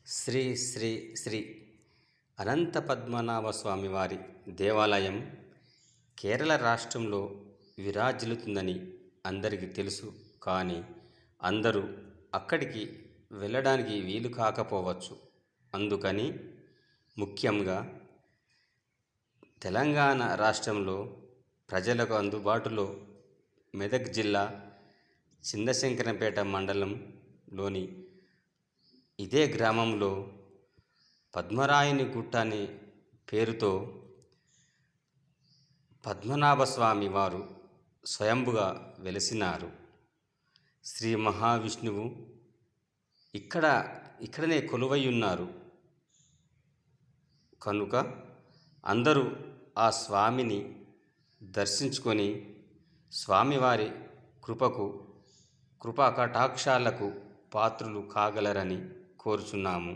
శ్రీ శ్రీ శ్రీ అనంత పద్మనాభ స్వామి వారి దేవాలయం కేరళ రాష్ట్రంలో విరాజిల్లుతుందని అందరికీ తెలుసు. కానీ అందరూ అక్కడికి వెళ్ళడానికి వీలు కాకపోవచ్చు. అందుకని ముఖ్యంగా తెలంగాణ రాష్ట్రంలో ప్రజలకు అందుబాటులో మెదక్ జిల్లా చిందశంకరంపేట మండలంలోని ఇదే గ్రామంలో పద్మరాయుని గుట్ట అనే పేరుతో పద్మనాభస్వామి వారు స్వయంభుగా వెలిసినారు. శ్రీ మహావిష్ణువు ఇక్కడనే కొలువై ఉన్నారు. కనుక అందరూ ఆ స్వామిని దర్శించుకొని స్వామివారి కృపా కటాక్షాలకు పాత్రులు కాగలరని కోరుచున్నాము.